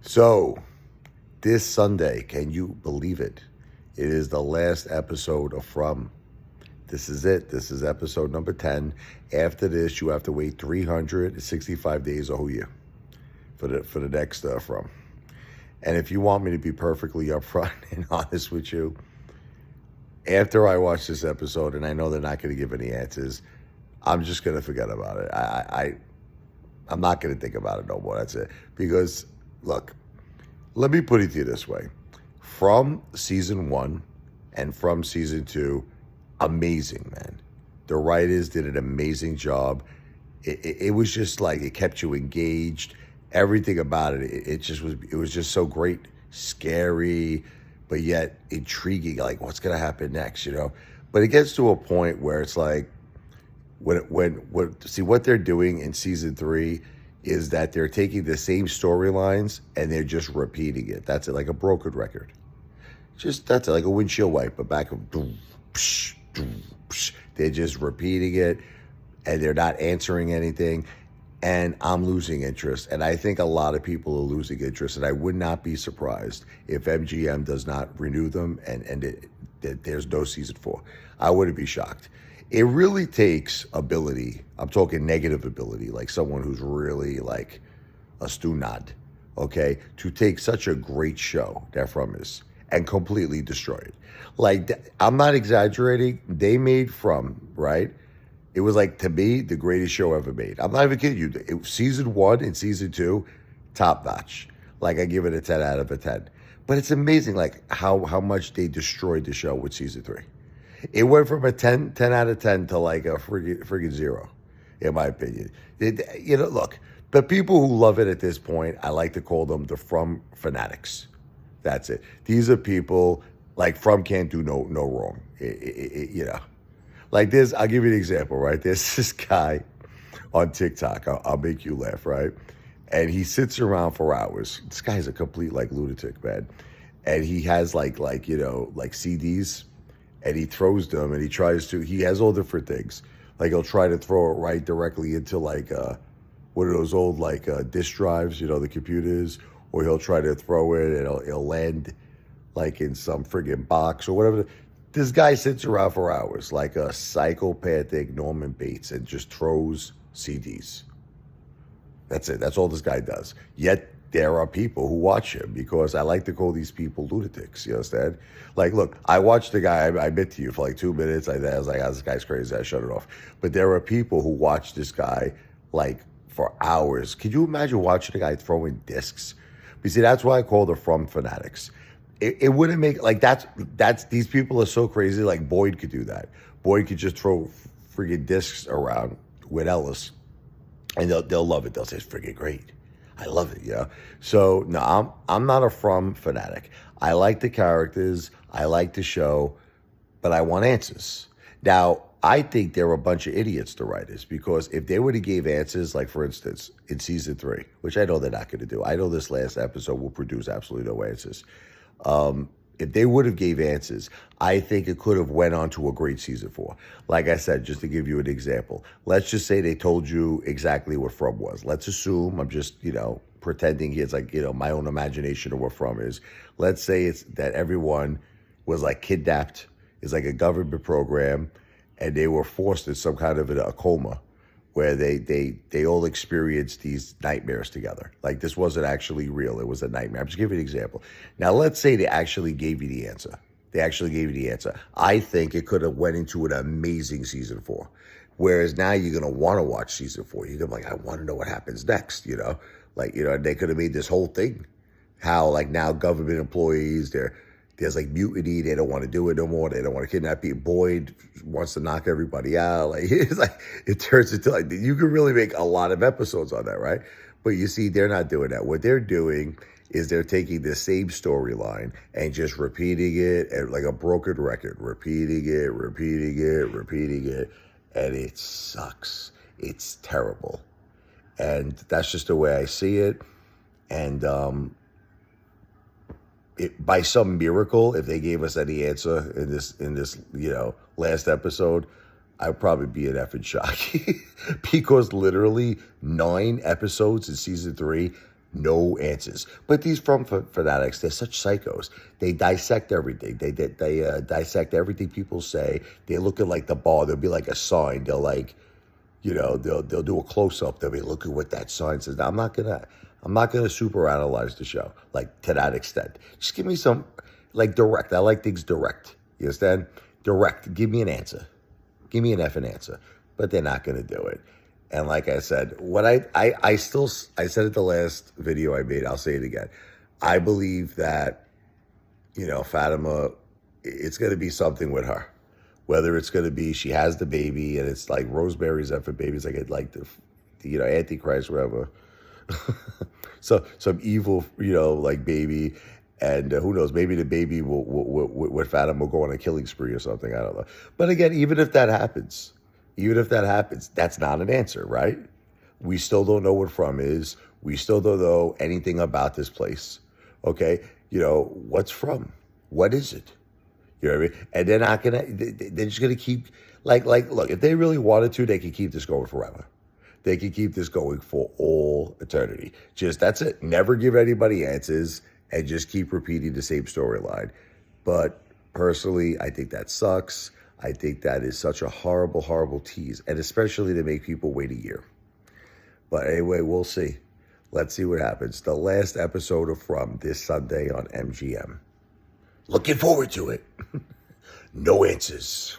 So, this Sunday, can you believe it? It is the last episode of From. This is it. This is episode number 10. After this, you have to wait 365 days a whole year for the next From. And if you want me to be perfectly upfront and honest with you, after I watch this episode, and I know they're not going to give any answers, I'm just going to forget about it. I'm not going to think about it no more. That's it. Because, look, let me put it to you this way. From season 1 and from season 2, amazing, man. The writers did an amazing job. It was just like it kept you engaged. Everything about it was just so great, scary, but yet intriguing. Like what's gonna happen next, you know? But it gets to a point where it's like what they're doing in season 3 is that they're taking the same storylines and they're just repeating it. That's it, like a broken record. Just that's it, like a windshield wiper back of. They're just repeating it and they're not answering anything. And I'm losing interest. And I think a lot of people are losing interest. And I would not be surprised if MGM does not renew them and there's no season 4. I wouldn't be shocked. It really takes ability. I'm talking negative ability, like someone who's really like a stunad, okay, to take such a great show that From is and completely destroy it. Like, I'm not exaggerating. They made From, right? It was like, to me, the greatest show ever made. I'm not even kidding you. Season 1 and season 2, top notch. Like, I give it a 10 out of a 10. But it's amazing, like, how much they destroyed the show with season 3. It went from a 10 out of 10 to like a friggin' 0, in my opinion. Look, the people who love it at this point, I like to call them the From fanatics. That's it. These are people like From can't do no wrong. Like I'll give you an example, right? There's this guy on TikTok. I'll make you laugh, right? And he sits around for hours. This guy's a complete like lunatic, man. And he has like CDs, and he throws them, and he has all different things. Like he'll try to throw it right directly into like one of those old like disk drives, the computers, or he'll try to throw it and it'll land like in some friggin' box or whatever. This guy sits around for hours like a psychopathic Norman Bates and just throws CDs. That's it. That's all this guy does. Yet there are people who watch him because I like to call these people lunatics. You understand? Like, look, I watched the guy, I admit to you, for like 2 minutes. I was like, oh, this guy's crazy. I shut it off. But there are people who watch this guy like for hours. Could you imagine watching a guy throwing discs? You see, that's why I call the From fanatics. It wouldn't make, like, that's these people are so crazy. Like Boyd could do that. Boyd could just throw friggin' discs around with Ellis, and they'll love it. They'll say it's friggin' great. I love it, yeah. So no, I'm not a From fanatic. I like the characters, I like the show, but I want answers. Now, I think they're a bunch of idiots, the writers, because if they would have gave answers, like for instance, in season 3, which I know they're not going to do. I know this last episode will produce absolutely no answers. If they would have gave answers, I think it could have went on to a great season 4. Like I said, just to give you an example, let's just say they told you exactly what From was. Let's assume, I'm just, pretending it's like, my own imagination of what From is. Let's say it's that everyone was like kidnapped. It's like a government program, and they were forced in some kind of a coma where they all experienced these nightmares together. Like this wasn't actually real. It was a nightmare. I'm just giving you an example. Now, let's say they actually gave you the answer. I think it could have went into an amazing season 4. Whereas now you're going to want to watch season 4. You're going to be like, I want to know what happens next, Like, they could have made this whole thing. How, like, now government employees, there's like mutiny. They don't want to do it no more. They don't want to kidnap people. Boyd wants to knock everybody out. Like it's like it turns into like you can really make a lot of episodes on that, right? But you see, they're not doing that. What they're doing is they're taking the same storyline and just repeating it and like a broken record, repeating it, and it sucks. It's terrible, and that's just the way I see it. And by some miracle, if they gave us any answer in this last episode, I'd probably be in effing shock because literally 9 episodes in season 3, No answers. But these from fanatics, they're such psychos. They dissect everything. They dissect everything people say. They look at like the bar. There'll be like a sign. They'll like, they'll do a close up. They'll be looking what that sign says. Now, I'm not gonna super analyze the show like to that extent. Just give me some like direct. I like things direct. You understand? Direct. Give me an answer. Give me an effing answer. But they're not gonna do it. And like I said, what I said it the last video I made, I'll say it again. I believe that, Fatima, it's going to be something with her. Whether it's going to be she has the baby and it's like Rosemary's effort baby, it's like the Antichrist, whatever. So some evil, like baby. And who knows, maybe the baby with Fatima will go on a killing spree or something. I don't know. But again, even if that happens, that's not an answer, right? We still don't know what from is. We still don't know anything about this place. Okay? What's from? What is it? You know what I mean? And they're just gonna keep, look, if they really wanted to, they could keep this going forever. They could keep this going for all eternity. That's it. Never give anybody answers and just keep repeating the same storyline. But personally, I think that sucks. I think that is such a horrible, horrible tease, and especially to make people wait a year. But anyway, we'll see. Let's see what happens. The last episode of From this Sunday on MGM. Looking forward to it. No answers.